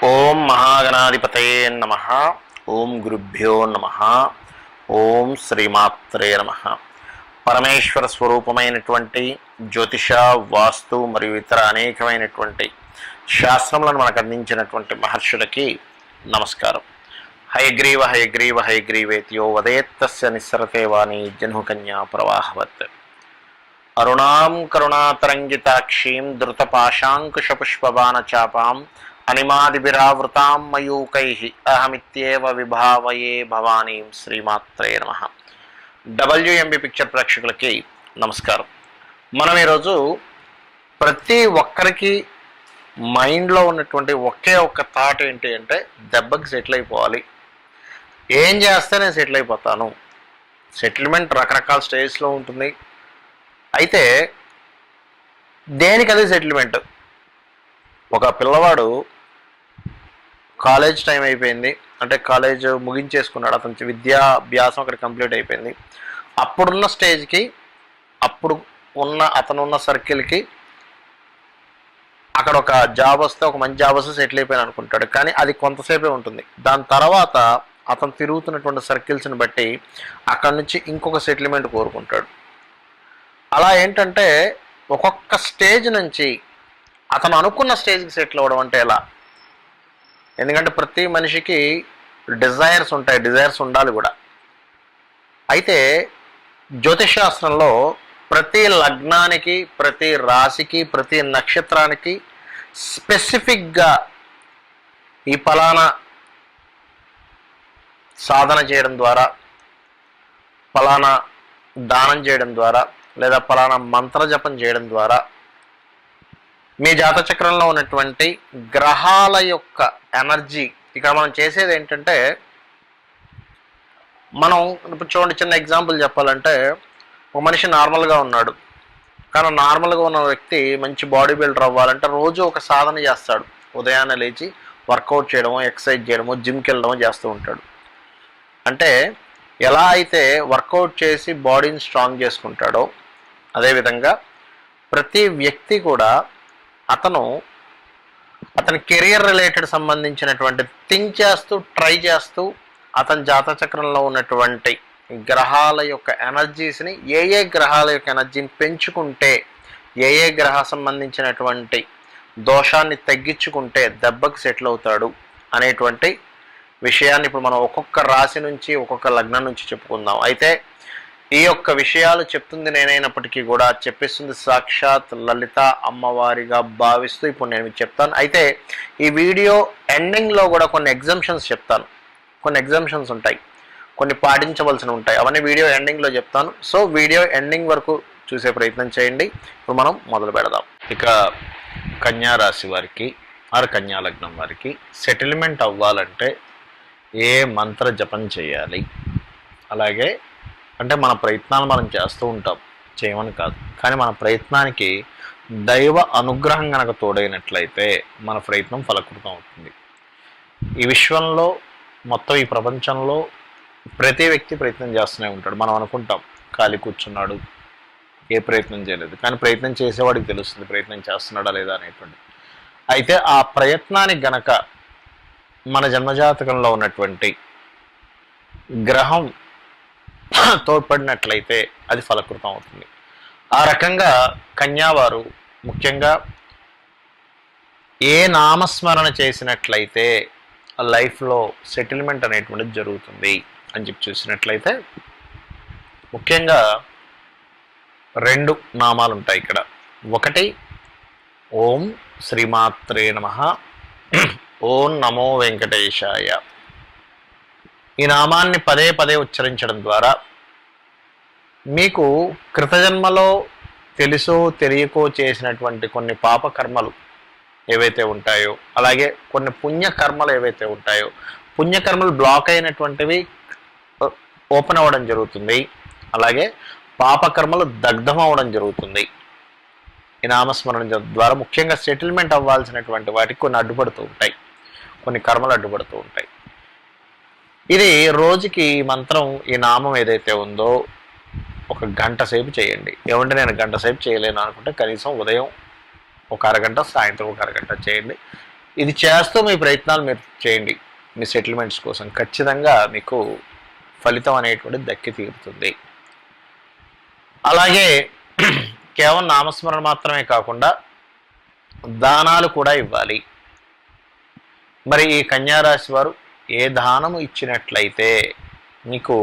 ఓం మహాగణాధిపతయే నమః. ఓం గురుభ్యో నమః. ఓం శ్రీమాత్రే నమః. పరమేశ్వర స్వరూపమైనటువంటి జ్యోతిష, వాస్తు మరియు ఇతర అనేకమైనటువంటి శాస్త్రములను మనకు అందించినటువంటి మహర్షులకి నమస్కారం. హయగ్రీవ హయగ్రీవ హయగ్రీవేత్యో వదేత్తస్య నిస్సరతే వాణి జహ్నుకన్యా ప్రవాహవత్. అరుణాం కరుణాతరంగితాక్షీం ధృతపాశాంకుశపుష్పబాణచాపాం అనిమాదిభిరావృతాం మయూకైః అహమిత్యేవ విభావయే భవానీం. శ్రీమాత్రే నమః. డబ్ల్యూఎంబి పిక్చర్ ప్రేక్షకులకి నమస్కారం. మనం ఈరోజు ప్రతి ఒక్కరికి మైండ్లో ఉన్నటువంటి ఒకే ఒక్క థాట్ ఏంటి అంటే, దెబ్బకి సెటిల్ అయిపోవాలి. ఏం చేస్తే నేను సెటిల్ అయిపోతాను. సెటిల్మెంట్ రకరకాల స్టేజ్లో ఉంటుంది. అయితే దేనికి అది సెటిల్మెంట్? ఒక పిల్లవాడు కాలేజ్ టైం అయిపోయింది, అంటే కాలేజ్ ముగించేసుకున్నాడు, అతని విద్యాభ్యాసం అక్కడ కంప్లీట్ అయిపోయింది. అప్పుడున్న స్టేజ్కి, అతనున్న సర్కిల్కి అక్కడ ఒక జాబ్ వస్తే, ఒక మంచి జాబ్ వస్తే సెటిల్ అయిపోయాను అనుకుంటాడు. కానీ అది కొంతసేపే ఉంటుంది. దాని తర్వాత అతను తిరుగుతున్నటువంటి సర్కిల్స్ని బట్టి అక్కడి నుంచి ఇంకొక సెటిల్మెంట్ కోరుకుంటాడు. అలా ఏంటంటే ఒక్కొక్క స్టేజ్ నుంచి అతను అనుకున్న స్టేజ్కి సెటిల్ అవ్వడం అంటే ఎలా? ఎందుకంటే ప్రతి మనిషికి డిజైర్స్ ఉంటాయి, డిజైర్స్ ఉండాలి కూడా. అయితే జ్యోతిష్ శాస్త్రంలో ప్రతి లగ్నానికి, ప్రతి రాశికి, ప్రతి నక్షత్రానికి స్పెసిఫిక్గా ఈ ఫలానా సాధన చేయడం ద్వారా, ఫలానా దానం చేయడం ద్వారా, లేదా ఫలానా మంత్రజపం చేయడం ద్వారా మీ జాతచక్రంలో ఉన్నటువంటి గ్రహాల యొక్క ఎనర్జీ, ఇక్కడ మనం చేసేది ఏంటంటే, మనం ఇప్పుడు చూడండి, చిన్న ఎగ్జాంపుల్ చెప్పాలంటే, ఒక మనిషి నార్మల్గా ఉన్నాడు, కానీ నార్మల్గా ఉన్న వ్యక్తి మంచి బాడీ బిల్డర్ అవ్వాలంటే రోజు ఒక సాధన చేస్తాడు. ఉదయాన్నే లేచి వర్కౌట్ చేయడమో, ఎక్సర్సైజ్ చేయడమో, జిమ్కి వెళ్ళడమో చేస్తూ ఉంటాడు. అంటే ఎలా అయితే వర్కౌట్ చేసి బాడీని స్ట్రాంగ్ చేసుకుంటాడో, అదేవిధంగా ప్రతి వ్యక్తి కూడా అతని కెరియర్ రిలేటెడ్ సంబంధించినటువంటి థింక్ చేస్తూ, ట్రై చేస్తూ, అతని జాతచక్రంలో ఉన్నటువంటి గ్రహాల యొక్క ఎనర్జీస్ని, ఏ గ్రహాల యొక్క ఎనర్జీని పెంచుకుంటే, ఏ గ్రహ సంబంధించినటువంటి దోషాన్ని తగ్గించుకుంటే దెబ్బకి సెటిల్ అవుతాడు అనేటువంటి విషయాన్ని ఇప్పుడు మనం ఒక్కొక్క రాశి నుంచి, ఒక్కొక్క లగ్నం నుంచి చెప్పుకుందాం. అయితే ఈ యొక్క విషయాలు చెప్తుంది నేనైనప్పటికీ కూడా చెప్పిస్తుంది సాక్షాత్ లలిత అమ్మవారిగా భావిస్తూ ఇప్పుడు నేను చెప్తాను. అయితే ఈ వీడియో ఎండింగ్లో కూడా కొన్ని ఎగ్జామ్షన్స్ చెప్తాను. కొన్ని ఎగ్జామ్షన్స్ ఉంటాయి, కొన్ని పాటించవలసి ఉంటాయి. అవన్నీ వీడియో ఎండింగ్లో చెప్తాను. సో వీడియో ఎండింగ్ వరకు చూసే ప్రయత్నం చేయండి. ఇప్పుడు మనం మొదలు పెడదాం. ఇక కన్యా రాశి వారికి, కన్యా లగ్నం వారికి సెటిల్మెంట్ అవ్వాలంటే ఏ మంత్ర జపం చేయాలి? అలాగే అంటే మన ప్రయత్నాలు మనం చేస్తూ ఉంటాం, చేయమని కాదు, కానీ మన ప్రయత్నానికి దైవ అనుగ్రహం కనుక తోడైనట్లయితే మన ప్రయత్నం ఫలకృతం అవుతుంది. ఈ విశ్వంలో, మొత్తం ఈ ప్రపంచంలో ప్రతి వ్యక్తి ప్రయత్నం చేస్తూనే ఉంటాడు. మనం అనుకుంటాం ఖాళీ కూర్చున్నాడు, ఏ ప్రయత్నం చేయలేదు, కానీ ప్రయత్నం చేసేవాడికి తెలుస్తుంది ప్రయత్నం చేస్తున్నాడా లేదా అనేటువంటి. అయితే ఆ ప్రయత్నానికి గనక మన జన్మజాతకంలో ఉన్నటువంటి గ్రహం తోడ్పడినట్లయితే అది ఫలకృతం అవుతుంది. ఆ రకంగా కన్యావారు ముఖ్యంగా ఏ నామస్మరణ చేసినట్లయితే లైఫ్లో సెటిల్మెంట్ అనేటువంటిది జరుగుతుంది అని చెప్పి చూసినట్లయితే, ముఖ్యంగా 2 నామాలు ఉంటాయి ఇక్కడ. ఒకటి ఓం శ్రీమాత్రే నమః, ఓం నమో వెంకటేశాయ. ఈ నామాన్ని పదే పదే ఉచ్చరించడం ద్వారా మీకు కృతజన్మలో తెలుసో తెలియకో చేసినటువంటి కొన్ని పాపకర్మలు ఏవైతే ఉంటాయో, అలాగే కొన్ని పుణ్యకర్మలు ఏవైతే ఉంటాయో, పుణ్యకర్మలు బ్లాక్ అయినటువంటివి ఓపెన్ అవ్వడం జరుగుతుంది. అలాగే పాపకర్మలు దగ్ధం అవ్వడం జరుగుతుంది. ఈ నామస్మరణ ద్వారా ముఖ్యంగా సెటిల్మెంట్ అవ్వాల్సినటువంటి వాటికి కొన్ని అడ్డుపడుతూ ఉంటాయి, కొన్ని కర్మలు అడ్డుపడుతూ ఉంటాయి. ఇది రోజుకి ఈ మంత్రం, ఈ నామం ఏదైతే ఉందో ఒక గంట సేపు చేయండి. ఏమంటే నేను గంట సేపు చేయలేను అనుకుంటే కనీసం ఉదయం ఒక అరగంట, సాయంత్రం ఒక అరగంట చేయండి. ఇది చేస్తూ మీ ప్రయత్నాలు మీరు చేయండి. మీ సెటిల్మెంట్స్ కోసం ఖచ్చితంగా మీకు ఫలితం అనేటువంటిది దక్కి తీరుతుంది. అలాగే కేవలం నామస్మరణ మాత్రమే కాకుండా దానాలు కూడా ఇవ్వాలి. మరి ఈ కన్యారాశి వారు ఏ దానము ఇచ్చినట్లయితే మీకు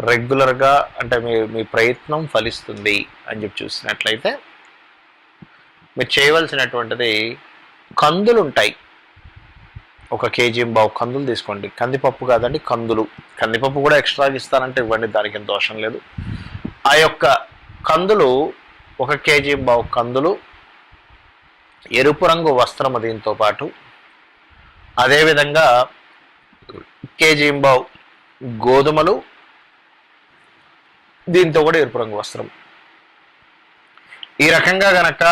రెగ్యులర్గా అంటే మీ ప్రయత్నం ఫలిస్తుంది అని చెప్పి చూసినట్లయితే మీరు చేయవలసినటువంటిది కందులు ఉంటాయి. 1 కేజీ బావు కందులు తీసుకోండి. కందిపప్పు కాదండి, కందులు. కందిపప్పు కూడా ఎక్స్ట్రాగా ఇస్తానంటే ఇవ్వండి, దానికి ఏం దోషం లేదు. ఆ యొక్క కందులు 1 కేజీ బావు కందులు, ఎరుపు రంగు వస్త్రము దీంతో పాటు, అదేవిధంగా కేజీ బావు గోధుమలు, దీంతో కూడా ఎరుపు రంగు వస్త్రం. ఈ రకంగా గనక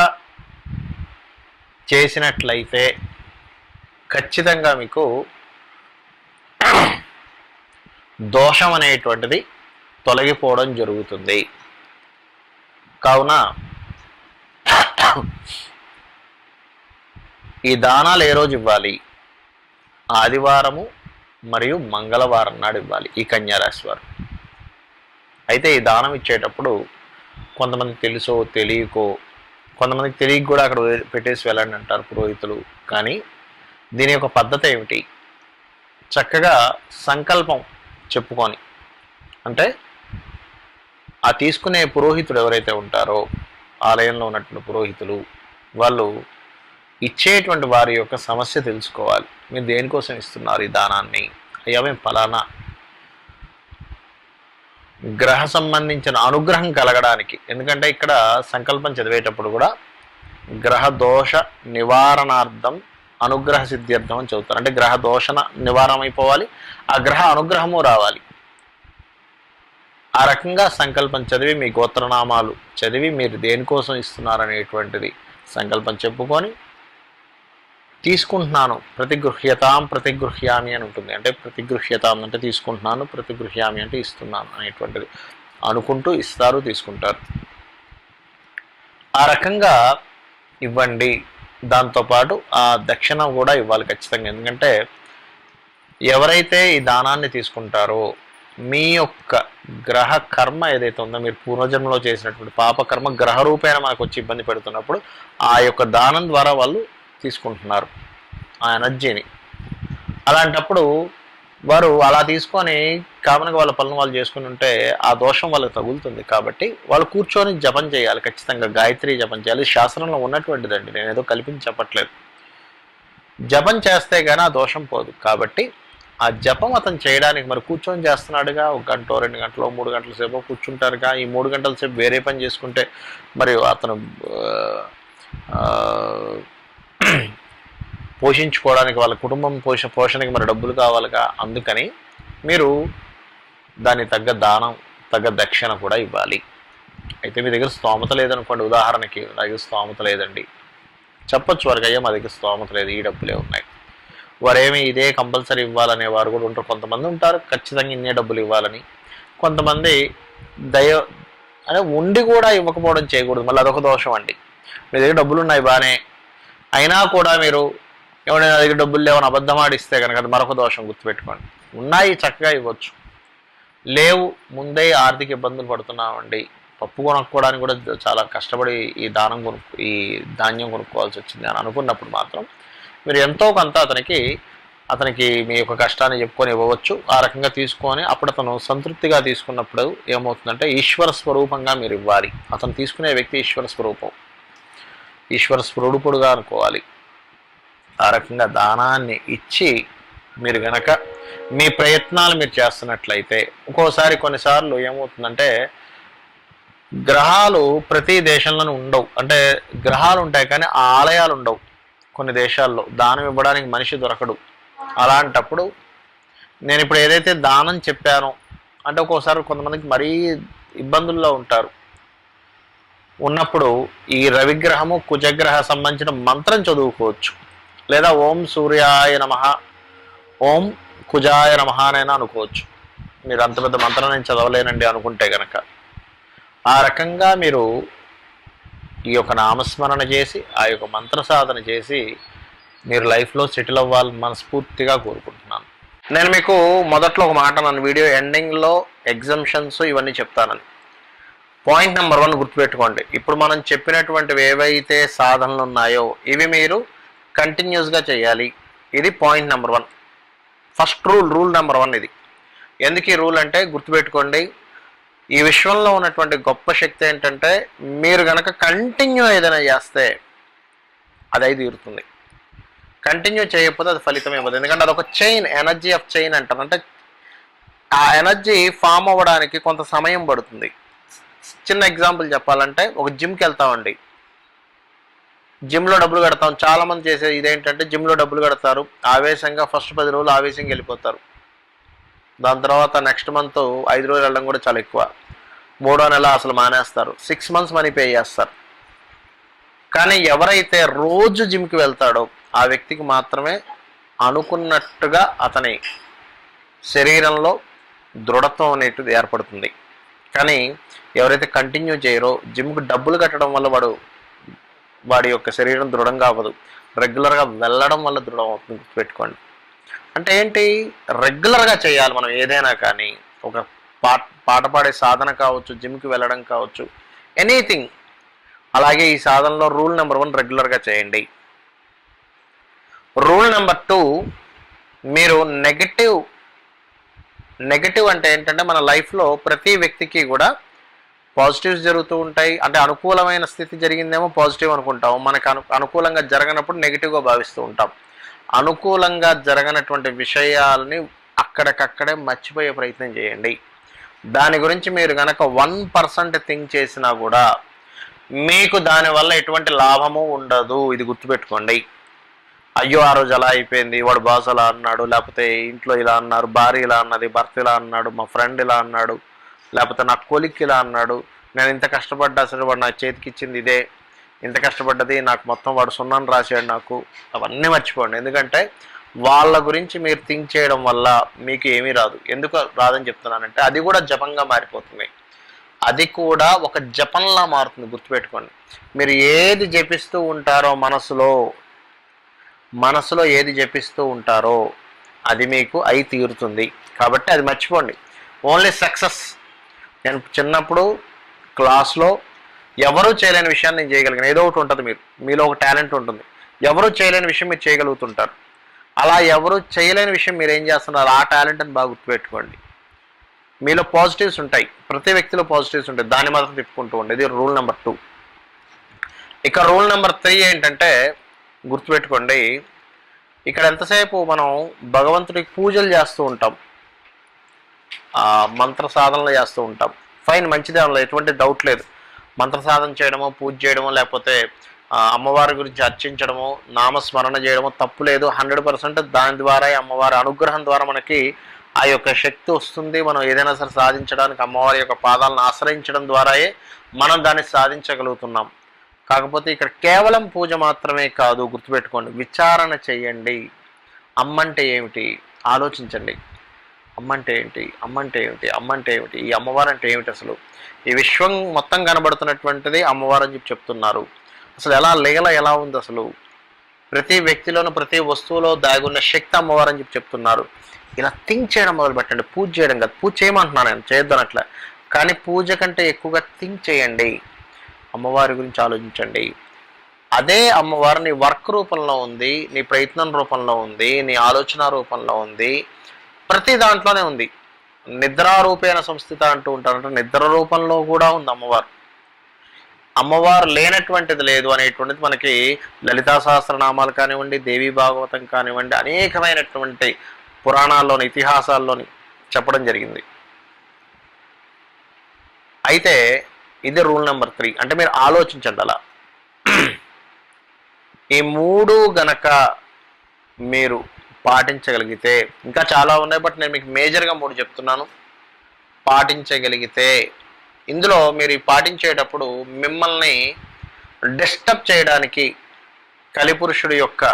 చేసినట్లయితే ఖచ్చితంగా మీకు దోషం అనేటువంటిది తొలగిపోవడం జరుగుతుంది. కావున ఈ దానాలు ఏ రోజు ఇవ్వాలి? ఆదివారము మరియు మంగళవారం నాడు ఇవ్వాలి ఈ కన్యారాశి వారు. అయితే ఈ దానం ఇచ్చేటప్పుడు కొంతమందికి తెలుసో తెలియకో, కొంతమందికి తెలియక కూడా అక్కడ పెట్టేసి వెళ్ళండి అంటారు పురోహితులు. కానీ దీని యొక్క పద్ధతి ఏమిటి? చక్కగా సంకల్పం చెప్పుకొని, అంటే ఆ తీసుకునే పురోహితుడు ఎవరైతే ఉంటారో ఆలయంలో ఉన్నటువంటి పురోహితులు, వాళ్ళు ఇచ్చేటువంటి వారి యొక్క సమస్య తెలుసుకోవాలి. మీరు దేనికోసం ఇస్తున్నారు ఈ దానాన్ని? అయ్యా మేము ఫలానా గ్రహ సంబంధించిన అనుగ్రహం కలగడానికి. ఎందుకంటే ఇక్కడ సంకల్పం చదివేటప్పుడు కూడా గ్రహ దోష నివారణార్థం అనుగ్రహ సిద్ధ్యర్థం అని చదువుతారు. అంటే గ్రహ దోషణ నివారణ అయిపోవాలి, ఆ గ్రహ అనుగ్రహము రావాలి. ఆ రకంగా సంకల్పం చదివి మీ గోత్రనామాలు చదివి మీరు దేనికోసం ఇస్తున్నారనేటువంటిది సంకల్పం చెప్పుకొని తీసుకుంటున్నాను, ప్రతిగృహ్యతాం ప్రతిగృహ్యామి అని ఉంటుంది. అంటే ప్రతిగృహ్యతాం అంటే తీసుకుంటున్నాను, ప్రతిగృహ్యామి అంటే ఇస్తున్నాను అనేటువంటిది అనుకుంటూ ఇస్తారు, తీసుకుంటారు. ఆ రకంగా ఇవ్వండి. దాంతోపాటు ఆ దక్షిణ కూడా ఇవ్వాలి ఖచ్చితంగా. ఎందుకంటే ఎవరైతే ఈ దానాన్ని తీసుకుంటారో మీ యొక్క గ్రహ కర్మ ఏదైతే ఉందో, మీరు పూర్వజన్మలో చేసినటువంటి పాపకర్మ గ్రహ రూపేణ మనకు వచ్చి ఇబ్బంది పెడుతున్నప్పుడు ఆ యొక్క దానం ద్వారా వాళ్ళు తీసుకుంటున్నారు ఆ ఎనర్జీని. అలాంటప్పుడు వారు అలా తీసుకొని కామన్గా వాళ్ళ పనులు వాళ్ళు చేసుకుని ఉంటే ఆ దోషం వాళ్ళకి తగులుతుంది. కాబట్టి వాళ్ళు కూర్చొని జపం చేయాలి, ఖచ్చితంగా గాయత్రి జపం చేయాలి. శాస్త్రంలో ఉన్నటువంటిదండి, నేను ఏదో కల్పించి చెప్పట్లేదు. జపం చేస్తే కానీ ఆ దోషం పోదు. కాబట్టి ఆ జపం అతను చేయడానికి మరి కూర్చొని చేస్తున్నాడుగా, 1 గంట 2 గంటలు 3 గంటల సేపు కూర్చుంటారుగా. ఈ 3 గంటల సేపు వేరే పని చేసుకుంటే మరి అతను పోషించుకోవడానికి వాళ్ళ కుటుంబం పోషణకి మరి డబ్బులు కావాలిగా. అందుకని మీరు దానికి తగ్గ దానం, తగ్గ దక్షిణ కూడా ఇవ్వాలి. అయితే మీ దగ్గర స్తోమత లేదనుకోండి, ఉదాహరణకి నా దగ్గర స్తోమత లేదండి చెప్పొచ్చు వారికి, అయ్యా మా దగ్గర స్తోమత లేదు, ఈ డబ్బులే ఉన్నాయి. వారేమి ఇదే కంపల్సరీ ఇవ్వాలనే వారు కూడా ఉంటారు. కొంతమంది ఉంటారు ఖచ్చితంగా ఇన్నే డబ్బులు ఇవ్వాలని, కొంతమంది అంటే ఉండి కూడా ఇవ్వకపోవడం చేయకూడదు. మళ్ళీ అదొక దోషం అండి. మీ దగ్గర డబ్బులు ఉన్నాయి బాగానే, అయినా కూడా మీరు ఎవరైనా నా దగ్గర డబ్బులు లేవని అబద్ధం ఆడిస్తే కనుక అది మరొక దోషం, గుర్తుపెట్టుకోండి. ఉన్నాయి చక్కగా ఇవ్వచ్చు, లేవు ముందే ఆర్థిక ఇబ్బందులు పడుతున్నామండి, పప్పు కొనుక్కోవడానికి కూడా చాలా కష్టపడి ఈ ఈ ధాన్యం కొనుక్కోవాల్సి వచ్చింది అని అనుకున్నప్పుడు మాత్రం మీరు ఎంతో కొంత అతనికి మీ యొక్క కష్టాన్ని చెప్పుకొని ఇవ్వవచ్చు. ఆ రకంగా తీసుకొని అప్పుడు అతను సంతృప్తిగా తీసుకున్నప్పుడు ఏమవుతుందంటే ఈశ్వర స్వరూపంగా మీరు ఇవ్వాలి. అతను తీసుకునే వ్యక్తి ఈశ్వర స్వరూపం, ఈశ్వర స్వరూపుడుగా అనుకోవాలి. ఆ రకంగా దానాన్ని ఇచ్చి మీరు గనక మీ ప్రయత్నాలు మీరు చేస్తున్నట్లయితే, కొన్నిసార్లు ఏమవుతుందంటే గ్రహాలు ప్రతి దేశంలోనూ ఉండవు. అంటే గ్రహాలు ఉంటాయి కానీ ఆ ఆలయాలు ఉండవు. కొన్ని దేశాల్లో దానం ఇవ్వడానికి మనిషి దొరకడు. అలాంటప్పుడు నేను ఇప్పుడు ఏదైతే దానం చెప్పానో, అంటే కొంతమందికి మరీ ఇబ్బందుల్లో ఉంటారు. ఉన్నప్పుడు ఈ రవిగ్రహము కుజగ్రహ సంబంధించిన మంత్రం చదువుకోవచ్చు. లేదా ఓం సూర్యాయ నమః, ఓం కుజాయ నమః అనైనా అనుకోవచ్చు. మీరు అంత పెద్ద మంత్రం నేను చదవలేనండి అనుకుంటే కనుక ఆ రకంగా మీరు ఈ యొక్క నామస్మరణ చేసి ఆ యొక్క మంత్ర సాధన చేసి మీరు లైఫ్లో సెటిల్ అవ్వాలని మనస్ఫూర్తిగా కోరుకుంటున్నాను. నేను మీకు మొదట్లో ఒక మాట అన్నాను, వీడియో ఎండింగ్లో ఎగ్జంప్షన్స్ ఇవన్నీ చెప్తానని. పాయింట్ నెంబర్ 1 గుర్తుపెట్టుకోండి. ఇప్పుడు మనం చెప్పినటువంటివి ఏవైతే సాధనలు ఉన్నాయో ఇవి మీరు కంటిన్యూస్గా చేయాలి. ఇది point number 1. First rule number 1 ఇది. ఎందుకు ఈ రూల్ అంటే గుర్తుపెట్టుకోండి, ఈ విశ్వంలో ఉన్నటువంటి గొప్ప శక్తి ఏంటంటే మీరు కనుక కంటిన్యూ ఏదైనా చేస్తే అది అయి తీరుతుంది. కంటిన్యూ చేయకపోతే అది ఫలితం ఇవ్వదు. ఎందుకంటే అదొక చైన్, ఎనర్జీ ఆఫ్ చైన్ అంటారు. అంటే ఆ ఎనర్జీ ఫామ్ అవ్వడానికి కొంత సమయం పడుతుంది. చిన్న ఎగ్జాంపుల్ చెప్పాలంటే ఒక జిమ్కి వెళ్తామండి, జిమ్లో డబ్బులు కడతాం. చాలామంది చేసే ఇదేంటంటే జిమ్లో డబ్బులు కడతారు, ఆవేశంగా ఫస్ట్ 10 రోజులు ఆవేశంగా వెళ్ళిపోతారు. దాని తర్వాత నెక్స్ట్ మంత్ 5 రోజులు వెళ్ళడం కూడా చాలా ఎక్కువ. 3వ నెల అసలు మానేస్తారు. 6 months మనీ పే చేస్తారు. కానీ ఎవరైతే రోజు జిమ్కి వెళ్తాడో ఆ వ్యక్తికి మాత్రమే అనుకున్నట్టుగా అతని శరీరంలో దృఢత్వం అనేటిది ఏర్పడుతుంది. కానీ ఎవరైతే కంటిన్యూ చేయరో, జిమ్కి డబ్బులు కట్టడం వల్ల వాడి యొక్క శరీరం దృఢంగా అవ్వదు, రెగ్యులర్గా వెళ్ళడం వల్ల దృఢం అవుతుంది. గుర్తుపెట్టుకోండి. అంటే ఏంటి, రెగ్యులర్గా చేయాలి మనం ఏదైనా. కానీ ఒక పాట పాడే సాధన కావచ్చు, జిమ్కి వెళ్ళడం కావచ్చు, ఎనీథింగ్. అలాగే ఈ సాధనలో రూల్ నెంబర్ 1 రెగ్యులర్గా చేయండి. రూల్ నెంబర్ 2, మీరు నెగటివ్ అంటే ఏంటంటే మన లైఫ్లో ప్రతి వ్యక్తికి కూడా పాజిటివ్స్ జరుగుతూ ఉంటాయి. అంటే అనుకూలమైన స్థితి జరిగిందేమో పాజిటివ్ అనుకుంటాం, మనకు అనుకూలంగా జరగనప్పుడు నెగిటివ్గా భావిస్తూ ఉంటాం. అనుకూలంగా జరగనటువంటి విషయాలని అక్కడికక్కడే మర్చిపోయే ప్రయత్నం చేయండి. దాని గురించి మీరు కనుక 1% థింక్ చేసినా కూడా మీకు దానివల్ల ఎటువంటి లాభము ఉండదు. ఇది గుర్తుపెట్టుకోండి. అయ్యో ఆ రోజు అలా అయిపోయింది, వాడు బాస్ అలా అన్నాడు, లేకపోతే ఇంట్లో ఇలా అన్నారు, భార్య ఇలా అన్నది, భర్త ఇలా అన్నాడు, మా ఫ్రెండ్ ఇలా అన్నాడు, లేకపోతే నా కొలిక్ ఇలా అన్నాడు, నేను ఇంత కష్టపడ్డా అసలు వాడు నా చేతికి ఇచ్చింది ఇదే, ఇంత కష్టపడ్డది నాకు మొత్తం వాడు 0 రాశాడు నాకు. అవన్నీ మర్చిపోండి. ఎందుకంటే వాళ్ళ గురించి మీరు థింక్ చేయడం వల్ల మీకు ఏమీ రాదు. ఎందుకు రాదని చెప్తున్నానంటే అది కూడా జపంగా మారిపోతుంది. అది కూడా ఒక జపంలా మారుతుంది. గుర్తుపెట్టుకోండి. మీరు ఏది జపిస్తూ ఉంటారో మనసులో ఏది జపిస్తూ ఉంటారో అది మీకు అయి తీరుతుంది. కాబట్టి అది మర్చిపోండి. Only success. నేను చిన్నప్పుడు క్లాస్లో ఎవరూ చేయలేని విషయాన్ని నేను చేయగలిగాను. ఏదో ఒకటి ఉంటుంది, మీలో ఒక టాలెంట్ ఉంటుంది. ఎవరూ చేయలేని విషయం మీరు చేయగలుగుతుంటారు. అలా ఎవరు చేయలేని విషయం మీరు ఏం చేస్తున్నారు, ఆ టాలెంట్ అని బాగా గుర్తుపెట్టుకోండి. మీలో పాజిటివ్స్ ఉంటాయి, ప్రతి వ్యక్తిలో పాజిటివ్స్ ఉంటాయి, దాన్ని మాత్రం తిప్పుకుంటూ ఉండే. ఇది రూల్ నెంబర్ 2. ఇక రూల్ నెంబర్ 3 ఏంటంటే గుర్తుపెట్టుకోండి, ఇక్కడ ఎంతసేపు మనం భగవంతుడికి పూజలు చేస్తూ ఉంటాం, మంత్ర సాధనలు చేస్తూ ఉంటాం. ఫైన్, మంచిదే, అందులో ఎటువంటి డౌట్ లేదు. మంత్ర సాధన చేయడమో, పూజ చేయడమో, లేకపోతే అమ్మవారి గురించి అర్చించడము, నామస్మరణ చేయడము తప్పు లేదు. 100% దాని ద్వారా, అమ్మవారి అనుగ్రహం ద్వారా మనకి ఆ యొక్క శక్తి వస్తుంది. మనం ఏదైనా సరే సాధించడానికి అమ్మవారి యొక్క పాదాలను ఆశ్రయించడం ద్వారాయే మనం దాన్ని సాధించగలుగుతున్నాం. కాకపోతే ఇక్కడ కేవలం పూజ మాత్రమే కాదు, గుర్తుపెట్టుకోండి. విచారణ చేయండి. అమ్మంటే ఏమిటి ఆలోచించండి. అమ్మంటే ఏంటి, అమ్మంటే ఏమిటి, అమ్మంటే ఏమిటి, ఈ అమ్మవారు అంటే ఏమిటి, అసలు ఈ విశ్వం మొత్తం కనబడుతున్నటువంటిది అమ్మవారు అని చెప్తున్నారు. అసలు ఎలా ఉంది, అసలు ప్రతి వ్యక్తిలోనూ ప్రతి వస్తువులో దాగున్న శక్తి అమ్మవారు అని చెప్తున్నారు. ఇలా థింక్ చేయడం మొదలు పెట్టండి. పూజ చేయడం కాదు, పూజ చేయమంటున్నాను నేను, చేయొద్దని అట్లా. కానీ పూజ కంటే ఎక్కువగా థింక్ చేయండి. అమ్మవారి గురించి ఆలోచించండి. అదే అమ్మవారు నీ వర్క్ రూపంలో ఉంది, నీ ప్రయత్నం రూపంలో ఉంది, నీ ఆలోచన రూపంలో ఉంది, ప్రతి దాంట్లోనే ఉంది. నిద్రారూపేణ సంస్థిత అంటూ ఉంటారంటే నిద్ర రూపంలో కూడా ఉంది అమ్మవారు. అమ్మవారు లేనటువంటిది లేదు అనేటువంటిది మనకి లలితా సహస్రనామాలు కానివ్వండి, దేవీ భాగవతం కానివ్వండి, అనేకమైనటువంటి పురాణాల్లోని, ఇతిహాసాల్లోని చెప్పడం జరిగింది. అయితే ఇది రూల్ నెంబర్ 3. అంటే మీరు ఆలోచించండి. అలా ఈ 3 గనక మీరు పాటించగలిగితే, ఇంకా చాలా ఉన్నాయి, బట్ నేను మీకు మేజర్గా 3 చెప్తున్నాను. పాటించగలిగితే ఇందులో మీరు పాటించేటప్పుడు మిమ్మల్ని డిస్టర్బ్ చేయడానికి కలిపురుషుడి యొక్క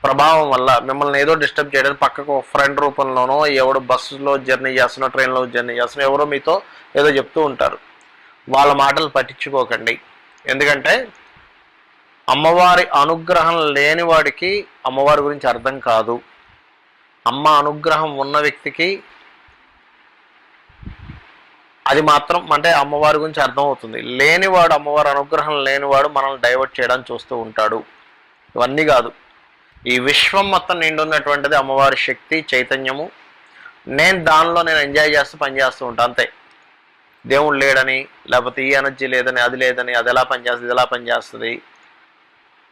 ప్రభావం వల్ల మిమ్మల్ని ఏదో డిస్టర్బ్ చేయడానికి పక్కకు ఫ్రెండ్ రూపంలోనో, ఎవడో బస్సులో జర్నీ చేస్తున్నా, ట్రైన్లో జర్నీ చేస్తున్నా, ఎవరో మీతో ఏదో చెప్తూ ఉంటారు. వాళ్ళ మాటలు పట్టించుకోకండి. ఎందుకంటే అమ్మవారి అనుగ్రహం లేని వాడికి అమ్మవారి గురించి అర్థం కాదు. అమ్మ అనుగ్రహం ఉన్న వ్యక్తికి అది మాత్రం అంటే అమ్మవారి గురించి అర్థమవుతుంది. లేనివాడు, అమ్మవారి అనుగ్రహం లేనివాడు మనల్ని డైవర్ట్ చేయడానికి చూస్తూ ఉంటాడు. ఇవన్నీ కాదు, ఈ విశ్వం మొత్తం నిండున్నటువంటిది అమ్మవారి శక్తి, చైతన్యము. నేను ఎంజాయ్ చేస్తూ పనిచేస్తూ ఉంటాను అంతే. దేవుడు లేడని, లేకపోతే ఈ ఎనర్జీ లేదని, అది లేదని, అది ఎలా పనిచేస్తుంది, ఇది ఎలా పనిచేస్తుంది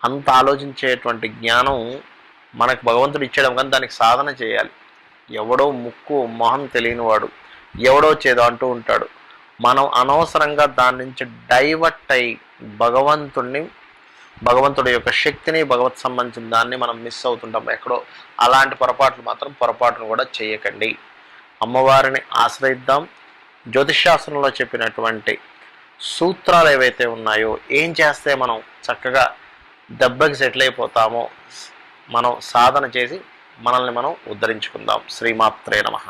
అంత ఆలోచించేటువంటి జ్ఞానం మనకు భగవంతుడు ఇచ్చేయడం, కానీ దానికి సాధన చేయాలి. ఎవడో ముక్కు మొహం తెలియనివాడు ఎవడో చేదో అంటూ ఉంటాడు. మనం అనవసరంగా దాని నుంచి డైవర్ట్ అయి భగవంతుడి యొక్క శక్తిని, భగవత్ సంబంధించిన దాన్ని మనం మిస్ అవుతుంటాం ఎక్కడో. అలాంటి పొరపాటును కూడా చేయకండి. అమ్మవారిని ఆశ్రయిద్దాం. జ్యోతిష్శాస్త్రంలో చెప్పినటువంటి సూత్రాలు ఏవైతే ఉన్నాయో, ఏం చేస్తే మనం చక్కగా దెబ్బకి సెటిల్ అయిపోతామో మనం సాధన చేసి మనల్ని మనం ఉద్ధరించుకుందాం. శ్రీమాత్రే నమః.